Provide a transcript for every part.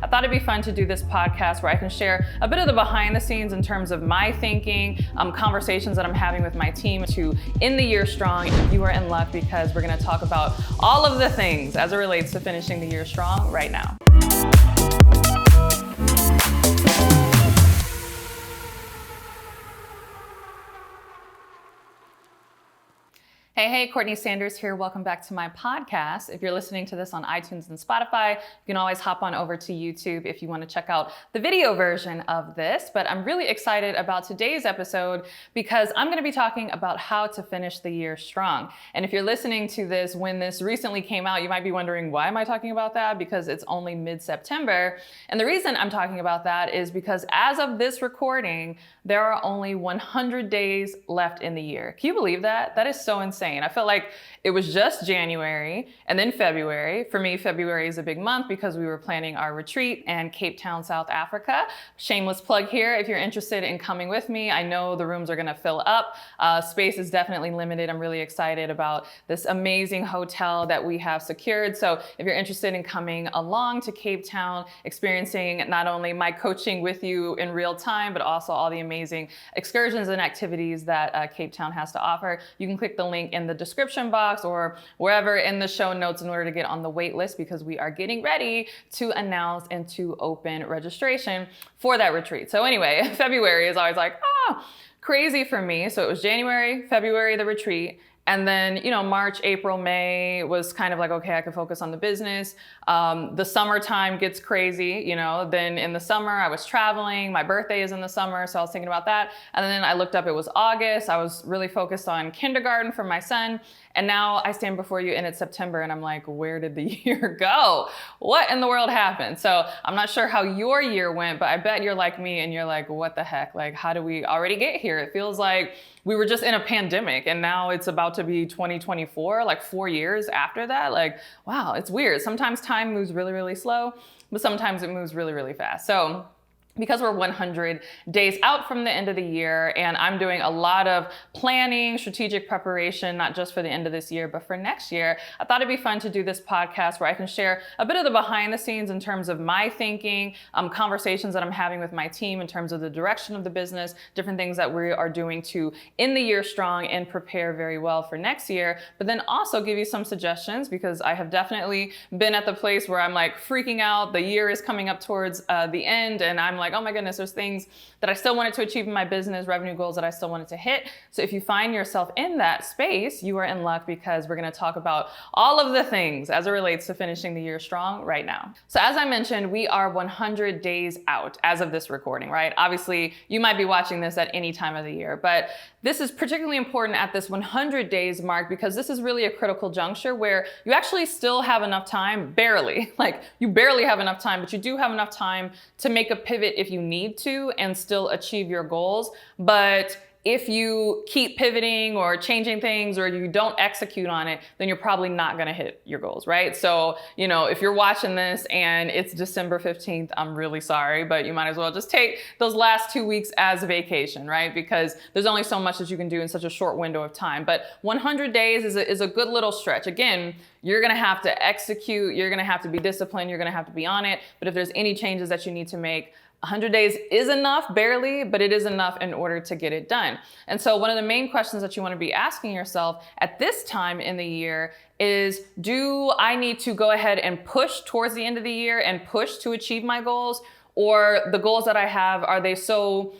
I thought it'd be fun to do this podcast where I can share a bit of the behind the scenes in terms of my thinking, conversations that I'm having with my team to end the year strong. You are in luck because we're going to talk about all of the things as it relates to finishing the year strong right now. Hey, Courtney Sanders here. Welcome back to my podcast. If you're listening to this on iTunes and Spotify, you can always hop on over to YouTube if you want to check out the video version of this. But I'm really excited about today's episode because I'm going to be talking about how to finish the year strong. And if you're listening to this when this recently came out, you might be wondering, why am I talking about that? Because it's only mid-September. And the reason I'm talking about that is because as of this recording, there are only 100 days left in the year. Can you believe that? That is so insane. I felt like it was just January and then February. For me, February is a big month because we were planning our retreat in Cape Town, South Africa. Shameless plug here. If you're interested in coming with me, I know the rooms are going to fill up. Space is definitely limited. I'm really excited about this amazing hotel that we have secured. So if you're interested in coming along to Cape Town, experiencing not only my coaching with you in real time, but also all the amazing excursions and activities that Cape Town has to offer, you can click the link in the description box or wherever in the show notes in order to get on the wait list, because we are getting ready to announce and to open registration for that retreat. So anyway, February is always like, crazy for me. So it was January, February, the retreat. And then, March, April, May was kind of like, okay, I can focus on the business. The summertime gets crazy, then in the summer I was traveling. My birthday is in the summer, so I was thinking about that. And then I looked up, it was August. I was really focused on kindergarten for my son. And now I stand before you and it's September and I'm like, where did the year go? What in the world happened? So I'm not sure how your year went, but I bet you're like me and you're like, what the heck? Like, how do we already get here? It feels like we were just in a pandemic and now it's about to be 2024, like 4 years after that. Like, wow, it's weird. Sometimes time moves really, really slow, but sometimes it moves really, really fast. So because we're 100 days out from the end of the year and I'm doing a lot of planning, strategic preparation, not just for the end of this year, but for next year, I thought it'd be fun to do this podcast where I can share a bit of the behind the scenes in terms of my thinking, conversations that I'm having with my team in terms of the direction of the business, different things that we are doing to end the year strong and prepare very well for next year, but then also give you some suggestions because I have definitely been at the place where I'm like freaking out. The year is coming up towards the end and I'm like, oh my goodness, there's things that I still wanted to achieve in my business, revenue goals that I still wanted to hit. So if you find yourself in that space, you are in luck because we're going to talk about all of the things as it relates to finishing the year strong right now. So as I mentioned, we are 100 days out as of this recording, right? Obviously, you might be watching this at any time of the year, but this is particularly important at this 100 days mark because this is really a critical juncture where you actually still have enough time, barely, like you barely have enough time, but you do have enough time to make a pivot if you need to and still achieve your goals. But if you keep pivoting or changing things or you don't execute on it, then you're probably not going to hit your goals, right? So, if you're watching this and it's December 15th, I'm really sorry, but you might as well just take those last 2 weeks as a vacation, right? Because there's only so much that you can do in such a short window of time. But 100 days is a good little stretch. Again, you're going to have to execute. You're going to have to be disciplined. You're going to have to be on it. But if there's any changes that you need to make, 100 days is enough, barely, but it is enough in order to get it done. And so one of the main questions that you want to be asking yourself at this time in the year is, do I need to go ahead and push towards the end of the year and push to achieve my goals? Or the goals that I have, are they so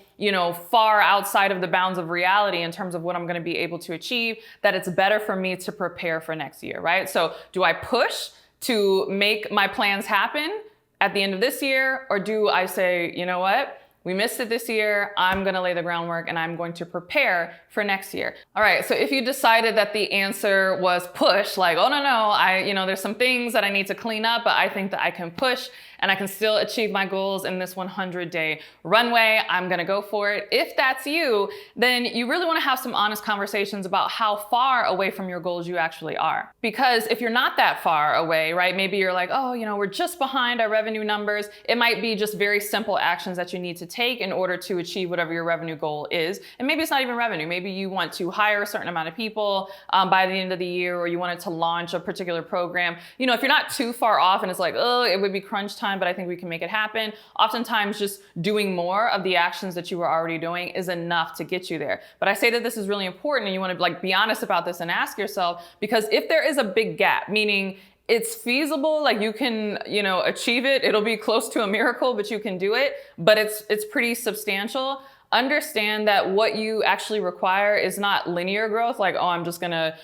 far outside of the bounds of reality in terms of what I'm going to be able to achieve that it's better for me to prepare for next year, right? So do I push to make my plans happen at the end of this year? Or do I say, you know what? We missed it this year. I'm going to lay the groundwork and I'm going to prepare for next year. All right. So if you decided that the answer was push, like, oh, no, there's some things that I need to clean up, but I think that I can push and I can still achieve my goals in this 100-day runway, I'm going to go for it. If that's you, then you really want to have some honest conversations about how far away from your goals you actually are. Because if you're not that far away, right, maybe you're like, oh, we're just behind our revenue numbers. It might be just very simple actions that you need to take in order to achieve whatever your revenue goal is. And maybe it's not even revenue. Maybe you want to hire a certain amount of people by the end of the year, or you wanted to launch a particular program. You know, if you're not too far off and it's like, oh, it would be crunch time, but I think we can make it happen. Oftentimes just doing more of the actions that you were already doing is enough to get you there. But I say that this is really important, and you want to like be honest about this and ask yourself, because if there is a big gap, meaning it's feasible, like you can, achieve it, it'll be close to a miracle, but you can do it, but it's pretty substantial. Understand that what you actually require is not linear growth, like, oh, I'm just gonna,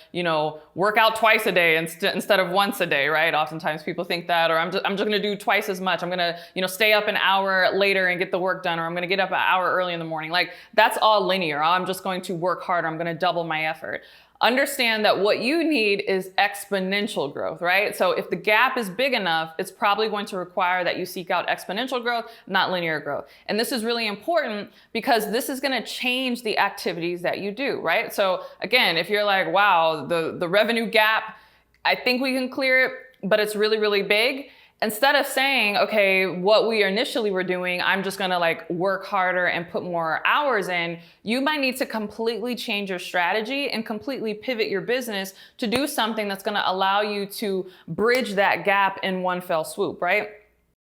work out twice a day instead of once a day, right? Oftentimes people think that, or I'm just gonna do twice as much. I'm gonna, stay up an hour later and get the work done, or I'm gonna get up an hour early in the morning. Like, that's all linear. I'm just going to work harder. I'm gonna double my effort. Understand that what you need is exponential growth, right? So if the gap is big enough, it's probably going to require that you seek out exponential growth, not linear growth. And this is really important because this is going to change the activities that you do, right? So again, if you're like, wow, the revenue gap, I think we can clear it, but it's really, really big. Instead of saying, okay, what we initially were doing, I'm just gonna like work harder and put more hours in, you might need to completely change your strategy and completely pivot your business to do something that's gonna allow you to bridge that gap in one fell swoop, right?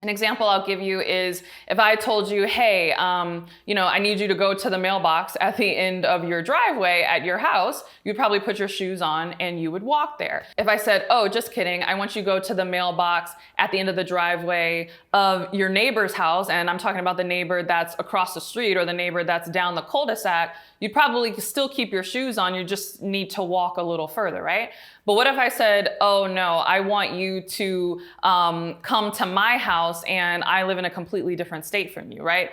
An example I'll give you is if I told you, hey, I need you to go to the mailbox at the end of your driveway at your house, you'd probably put your shoes on and you would walk there. If I said, oh, just kidding, I want you to go to the mailbox at the end of the driveway of your neighbor's house, and I'm talking about the neighbor that's across the street or the neighbor that's down the cul-de-sac, you'd probably still keep your shoes on, you just need to walk a little further, right? But what if I said, oh no, I want you to come to my house and I live in a completely different state from you, right?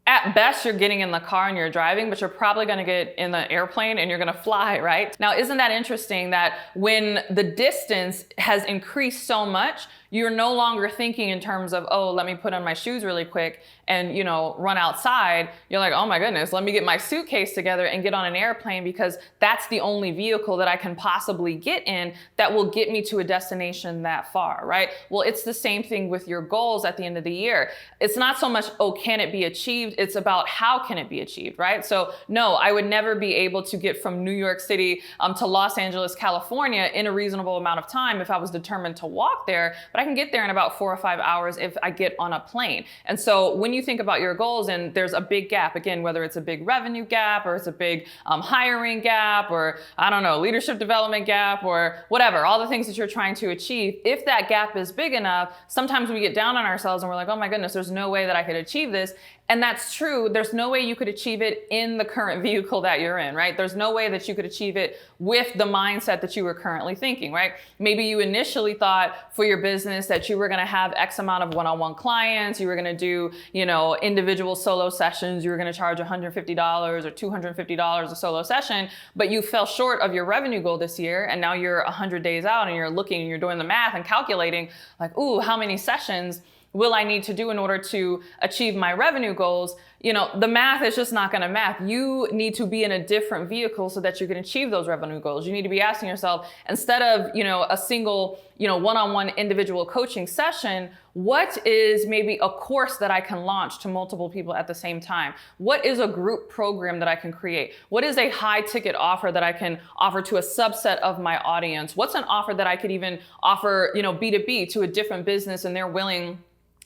At best, you're getting in the car and you're driving, but you're probably gonna get in the airplane and you're gonna fly, right? Now, isn't that interesting that when the distance has increased so much, you're no longer thinking in terms of, oh, let me put on my shoes really quick and, run outside. You're like, oh my goodness, let me get my suitcase together and get on an airplane because that's the only vehicle that I can possibly get in that will get me to a destination that far, right? Well, it's the same thing with your goals at the end of the year. It's not so much, oh, can it be achieved? It's about how can it be achieved, right? So no, I would never be able to get from New York City to Los Angeles, California in a reasonable amount of time if I was determined to walk there, but I can get there in about 4 or 5 hours if I get on a plane. And so when you think about your goals and there's a big gap, again, whether it's a big revenue gap or it's a big hiring gap or I don't know, leadership development gap or whatever, all the things that you're trying to achieve, if that gap is big enough, sometimes we get down on ourselves and we're like, oh my goodness, there's no way that I could achieve this. And that's true. There's no way you could achieve it in the current vehicle that you're in, right? There's no way that you could achieve it with the mindset that you were currently thinking, right? Maybe you initially thought for your business that you were going to have X amount of one-on-one clients. You were going to do, individual solo sessions. You were going to charge $150 or $250 a solo session, but you fell short of your revenue goal this year. And now you're 100 days out and you're looking and you're doing the math and calculating like, ooh, how many sessions will I need to do in order to achieve my revenue goals? The math is just not going to math. You need to be in a different vehicle so that you can achieve those revenue goals. You need to be asking yourself, instead of, a single, one-on-one individual coaching session, what is maybe a course that I can launch to multiple people at the same time? What is a group program that I can create? What is a high ticket offer that I can offer to a subset of my audience? What's an offer that I could even offer, B2B to a different business and they're willing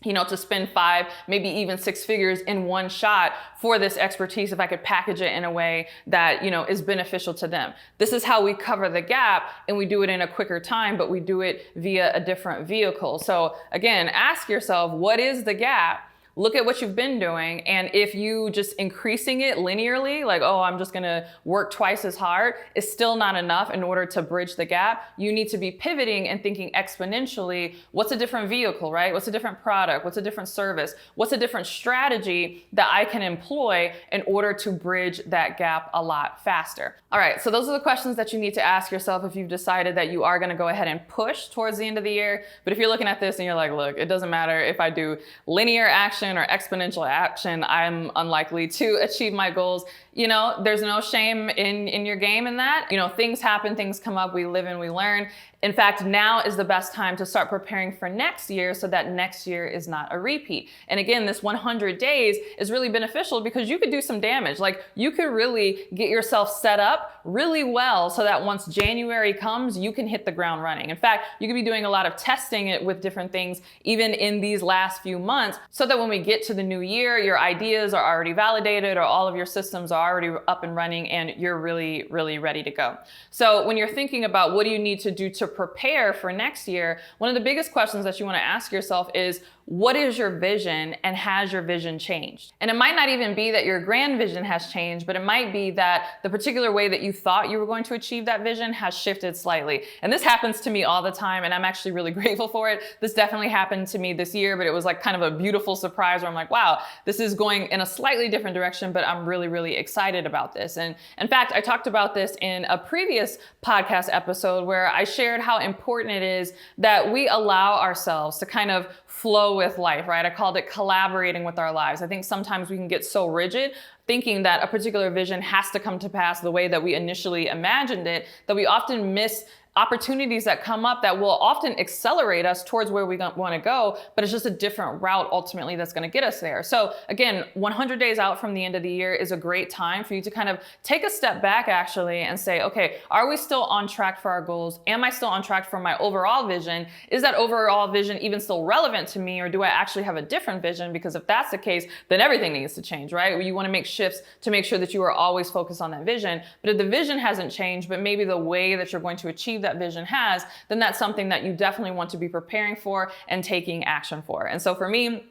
to spend 5, maybe even 6 figures in one shot for this expertise if I could package it in a way that, is beneficial to them. This is how we cover the gap, and we do it in a quicker time, but we do it via a different vehicle. So again, ask yourself, what is the gap? Look at what you've been doing, and if you just increasing it linearly, like, oh, I'm just gonna work twice as hard, is still not enough in order to bridge the gap. You need to be pivoting and thinking exponentially. What's a different vehicle, right? What's a different product? What's a different service? What's a different strategy that I can employ in order to bridge that gap a lot faster? All right, so those are the questions that you need to ask yourself if you've decided that you are gonna go ahead and push towards the end of the year. But if you're looking at this and you're like, look, it doesn't matter if I do linear action or exponential action, I'm unlikely to achieve my goals. there's no shame in your game in that. Things happen, things come up, we live and we learn. In fact, now is the best time to start preparing for next year so that next year is not a repeat. And again, this 100 days is really beneficial because you could do some damage. Like you could really get yourself set up really well so that once January comes, you can hit the ground running. In fact, you could be doing a lot of testing it with different things even in these last few months so that when we get to the new year, your ideas are already validated or all of your systems are already up and running and you're really, really ready to go. So when you're thinking about what do you need to do to prepare for next year, one of the biggest questions that you want to ask yourself is, what is your vision and has your vision changed? And it might not even be that your grand vision has changed, but it might be that the particular way that you thought you were going to achieve that vision has shifted slightly. And this happens to me all the time, and I'm actually really grateful for it. This definitely happened to me this year, but it was like kind of a beautiful surprise where I'm like, wow, this is going in a slightly different direction, but I'm really, really excited about this. And in fact, I talked about this in a previous podcast episode where I shared how important it is that we allow ourselves to kind of flow with life, right? I called it collaborating with our lives. I think sometimes we can get so rigid thinking that a particular vision has to come to pass the way that we initially imagined it, that we often miss opportunities that come up that will often accelerate us towards where we want to go, but it's just a different route ultimately that's going to get us there. So again, 100 days out from the end of the year is a great time for you to kind of take a step back actually and say, okay, are we still on track for our goals? Am I still on track for my overall vision? Is that overall vision even still relevant to me, or do I actually have a different vision? Because if that's the case, then everything needs to change, right? You want to make shifts to make sure that you are always focused on that vision. But if the vision hasn't changed, but maybe the way that you're going to achieve that vision has, then that's something that you definitely want to be preparing for and taking action for. And so for me,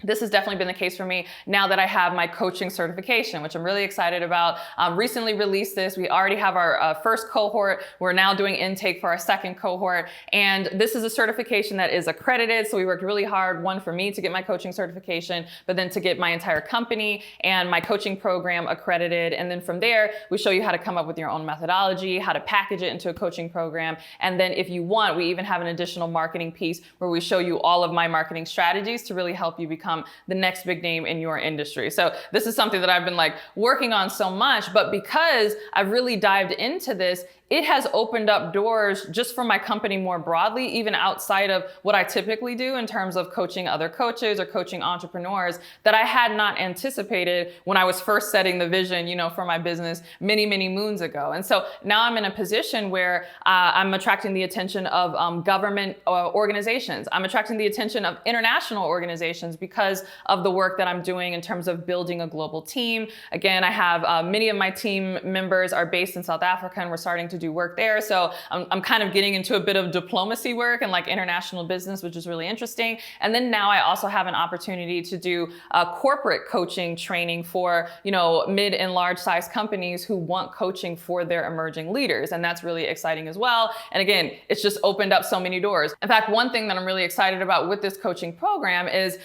this has definitely been the case for me now that I have my coaching certification, which I'm really excited about. Recently released this. We already have our first cohort. We're now doing intake for our second cohort. And this is a certification that is accredited. So we worked really hard, one, for me to get my coaching certification, but then to get my entire company and my coaching program accredited. And then from there, we show you how to come up with your own methodology, how to package it into a coaching program. And then if you want, we even have an additional marketing piece where we show you all of my marketing strategies to really help you become the next big name in your industry. So this is something that I've been working on so much, but because I've really dived into this, it has opened up doors just for my company more broadly, even outside of what I typically do in terms of coaching other coaches or coaching entrepreneurs that I had not anticipated when I was first setting the vision, for my business many, many moons ago. And so now I'm in a position where I'm attracting the attention of government organizations. I'm attracting the attention of international organizations because of the work that I'm doing in terms of building a global team. Again, I have many of my team members are based in South Africa, and we're starting to do work there. So I'm kind of getting into a bit of diplomacy work and international business, which is really interesting. And then now I also have an opportunity to do corporate coaching training for, mid and large size companies who want coaching for their emerging leaders. And that's really exciting as well. And again, it's just opened up so many doors. In fact, one thing that I'm really excited about with this coaching program is,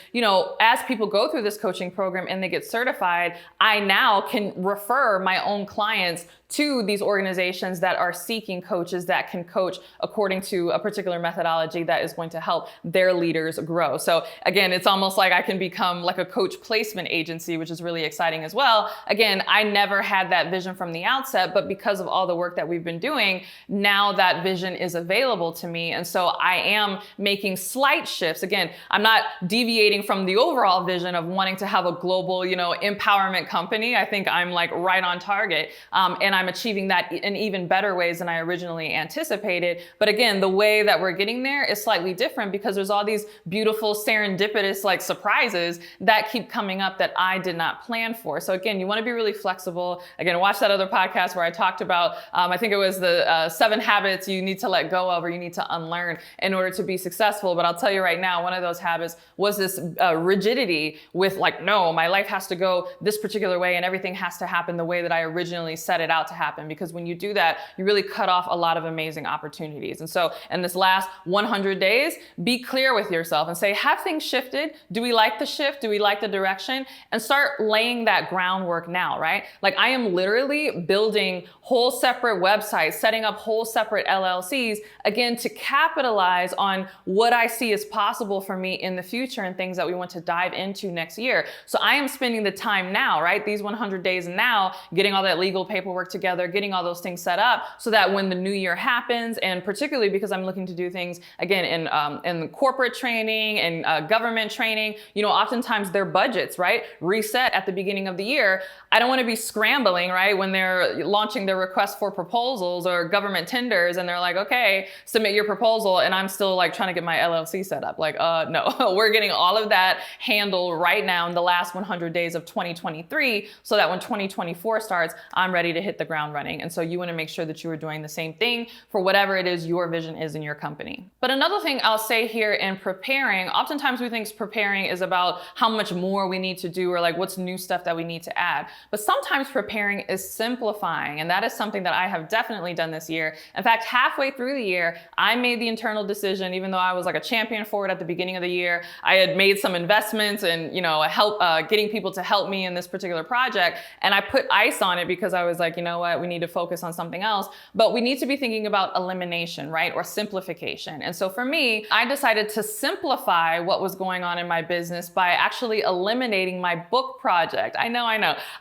as people go through this coaching program and they get certified, I now can refer my own clients to these organizations that are seeking coaches that can coach according to a particular methodology that is going to help their leaders grow. So again, it's almost like I can become like a coach placement agency, which is really exciting as well. Again, I never had that vision from the outset, but because of all the work that we've been doing, now that vision is available to me. And so I am making slight shifts. Again, I'm not deviating from the overall vision of wanting to have a global, empowerment company. I think I'm right on target. And I'm achieving that in even better ways than I originally anticipated. But again, the way that we're getting there is slightly different because there's all these beautiful serendipitous surprises that keep coming up that I did not plan for. So again, you want to be really flexible. Again, watch that other podcast where I talked about, I think it was the 7 habits you need to let go of or you need to unlearn in order to be successful. But I'll tell you right now, one of those habits was this rigidity with no, my life has to go this particular way and everything has to happen the way that I originally set it out to happen, because when you do that, you really cut off a lot of amazing opportunities. And so in this last 100 days, be clear with yourself and say, have things shifted? Do we like the shift? Do we like the direction? And start laying that groundwork now, right? Like, I am literally building whole separate websites, setting up whole separate LLCs, again, to capitalize on what I see as possible for me in the future and things that we want to dive into next year. So I am spending the time now, right? These 100 days now, getting all that legal paperwork together, getting all those things set up so that when the new year happens, and particularly because I'm looking to do things again in corporate training and government training, you know, oftentimes their budgets, right, reset at the beginning of the year. I don't want to be scrambling, right, when they're launching their request for proposals or government tenders and they're like, okay, submit your proposal, and I'm still like trying to get my LLC set up. Like, no, we're getting all of that handled right now in the last 100 days of 2023, so that when 2024 starts, I'm ready to hit the ground running. And so you want to make sure that you are doing the same thing for whatever it is your vision is in your company. But another thing I'll say here in preparing, oftentimes we think preparing is about how much more we need to do or like what's new stuff that we need to add. But sometimes preparing is simplifying. And that is something that I have definitely done this year. In fact, halfway through the year, I made the internal decision, even though I was like a champion for it at the beginning of the year, I had made some investments and, you know, help getting people to help me in this particular project. And I put ice on it because I was like, you know what, we need to focus on something else. But we need to be thinking about elimination, right? Or simplification. And so for me, I decided to simplify what was going on in my business by actually eliminating my book project. I know. I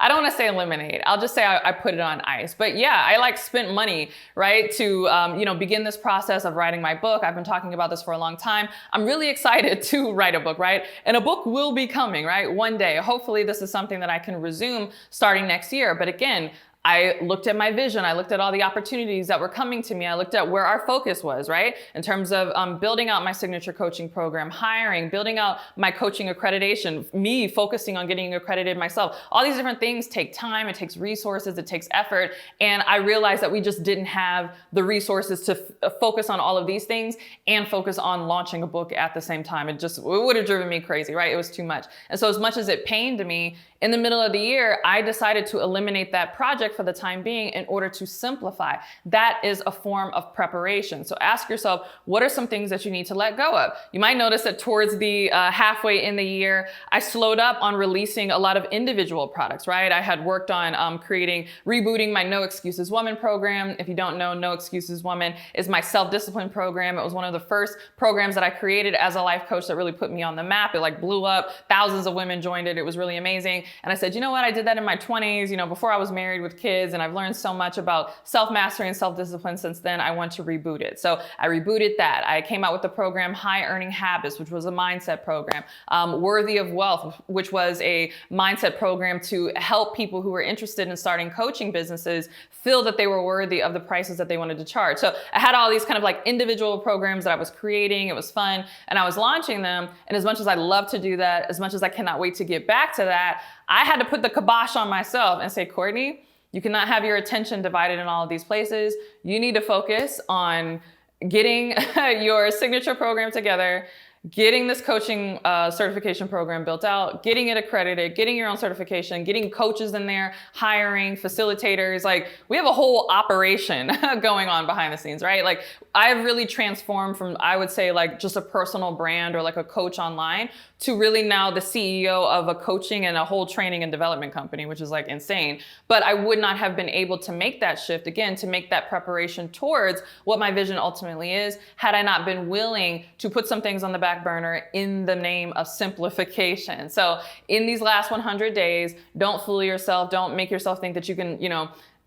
don't want to say eliminate. I'll just say I put it on ice. But yeah, I like spent money, right, to begin this process of writing my book. I've been talking about this for a long time. I'm really excited to write a book, right? And a book will be coming, right? One day. Hopefully this is something that I can resume starting next year. But again, I looked at my vision. I looked at all the opportunities that were coming to me. I looked at where our focus was, right? In terms of building out my signature coaching program, hiring, building out my coaching accreditation, me focusing on getting accredited myself. All these different things take time. It takes resources. It takes effort. And I realized that we just didn't have the resources to focus on all of these things and focus on launching a book at the same time. It would have driven me crazy, right? It was too much. And so as much as it pained me, in the middle of the year, I decided to eliminate that project for the time being in order to simplify. That is a form of preparation. So ask yourself, what are some things that you need to let go of? You might notice that towards the halfway in the year, I slowed up on releasing a lot of individual products, right? I had worked on rebooting my No Excuses Woman program. If you don't know, No Excuses Woman is my self-discipline program. It was one of the first programs that I created as a life coach that really put me on the map. It like blew up. Thousands of women joined it. It was really amazing. And I said, you know what? I did that in my 20s, before I was married with kids, and I've learned so much about self-mastery and self-discipline since then. I want to reboot it. So I rebooted that. I came out with the program High Earning Habits, which was a mindset program. Worthy of Wealth, which was a mindset program to help people who were interested in starting coaching businesses feel that they were worthy of the prices that they wanted to charge. So I had all these kind of like individual programs that I was creating. It was fun. And I was launching them. And as much as I love to do that, as much as I cannot wait to get back to that, I had to put the kibosh on myself and say, Courtney, you cannot have your attention divided in all of these places. You need to focus on getting your signature program together, getting this coaching certification program built out, getting it accredited, getting your own certification, getting coaches in there, hiring facilitators. Like, we have a whole operation going on behind the scenes, right? Like, I've really transformed from, I would say, like just a personal brand or like a coach online to really now the CEO of a coaching and a whole training and development company, which is like insane. But I would not have been able to make that shift, again, to make that preparation towards what my vision ultimately is, had I not been willing to put some things on the back burner in the name of simplification. So in these last 100 days, don't fool yourself. Don't make yourself think that you can,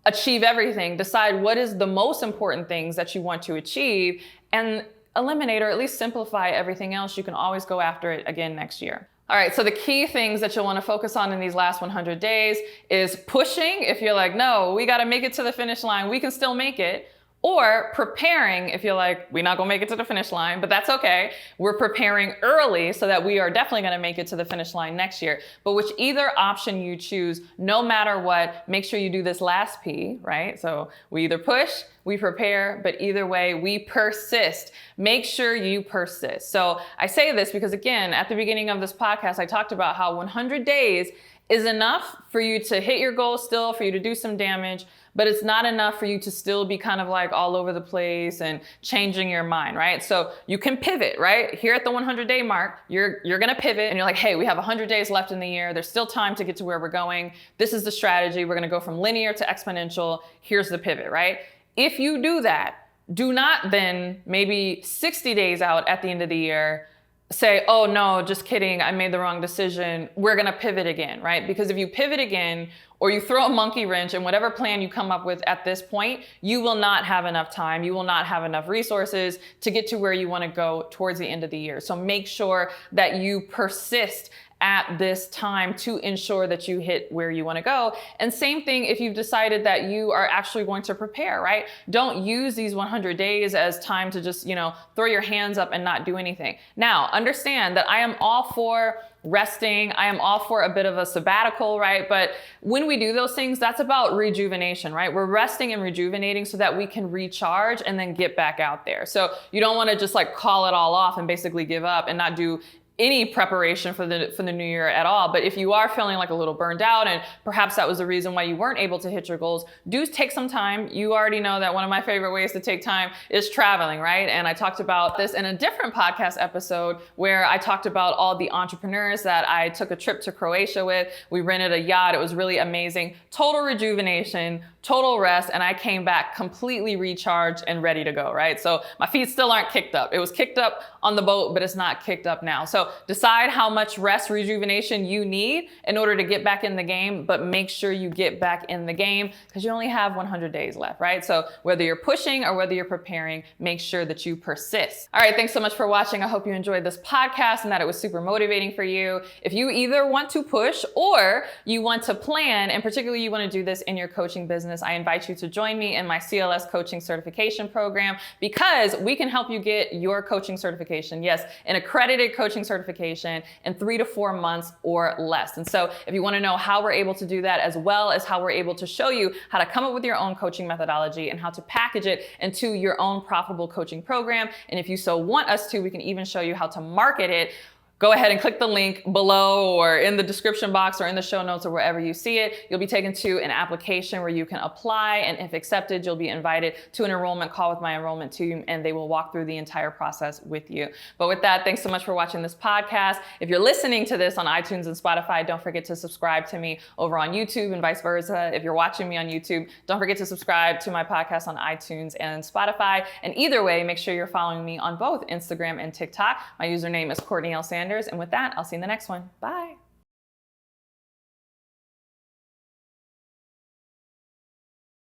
achieve everything. Decide what is the most important things that you want to achieve and eliminate or at least simplify everything else. You can always go after it again next year. All right, so the key things that you'll want to focus on in these last 100 days is pushing. If you're like, no, we got to make it to the finish line, we can still make it. Or preparing if you're like, we're not gonna make it to the finish line, but that's okay. We're preparing early so that we are definitely gonna make it to the finish line next year. But which either option you choose, no matter what, make sure you do this last P, right? So we either push, we prepare, but either way, we persist. Make sure you persist. So I say this because, again, at the beginning of this podcast, I talked about how 100 days is enough for you to hit your goal still, for you to do some damage, but it's not enough for you to still be kind of like all over the place and changing your mind, right? So you can pivot, right? Here at the 100-day mark, you're gonna pivot and you're like, hey, we have 100 days left in the year. There's still time to get to where we're going. This is the strategy. We're gonna go from linear to exponential. Here's the pivot, right? If you do that, do not then maybe 60 days out at the end of the year say, oh no, just kidding, I made the wrong decision, we're gonna pivot again, right? Because if you pivot again, or you throw a monkey wrench in whatever plan you come up with at this point, you will not have enough time, you will not have enough resources to get to where you wanna go towards the end of the year. So make sure that you persist at this time to ensure that you hit where you want to go. And same thing if you've decided that you are actually going to prepare, right? Don't use these 100 days as time to just, throw your hands up and not do anything. Now, understand that I am all for resting. I am all for a bit of a sabbatical, right? But when we do those things, that's about rejuvenation, right? We're resting and rejuvenating so that we can recharge and then get back out there. So you don't want to just like call it all off and basically give up and not do any preparation for the new year at all. But if you are feeling like a little burned out and perhaps that was the reason why you weren't able to hit your goals, do take some time. You already know that one of my favorite ways to take time is traveling, right? And I talked about this in a different podcast episode where I talked about all the entrepreneurs that I took a trip to Croatia with. We rented a yacht. It was really amazing. Total rejuvenation, total rest, and I came back completely recharged and ready to go, right? So my feet still aren't kicked up. It was kicked up on the boat, but it's not kicked up now. So decide how much rest, rejuvenation you need in order to get back in the game, but make sure you get back in the game because you only have 100 days left, right? So whether you're pushing or whether you're preparing, make sure that you persist. All right, thanks so much for watching. I hope you enjoyed this podcast and that it was super motivating for you. If you either want to push or you want to plan, and particularly you want to do this in your coaching business, I invite you to join me in my CLS Coaching Certification Program because we can help you get your coaching certification. Yes, an accredited coaching certification in 3 to 4 months or less. And so if you want to know how we're able to do that, as well as how we're able to show you how to come up with your own coaching methodology and how to package it into your own profitable coaching program, and if you so want us to, we can even show you how to market it, go ahead and click the link below or in the description box or in the show notes or wherever you see it. You'll be taken to an application where you can apply, and if accepted, you'll be invited to an enrollment call with my enrollment team, and they will walk through the entire process with you. But with that, thanks so much for watching this podcast. If you're listening to this on iTunes and Spotify, don't forget to subscribe to me over on YouTube and vice versa. If you're watching me on YouTube, don't forget to subscribe to my podcast on iTunes and Spotify. And either way, make sure you're following me on both Instagram and TikTok. My username is CourtneyLSanders. And with that, I'll see you in the next one. Bye.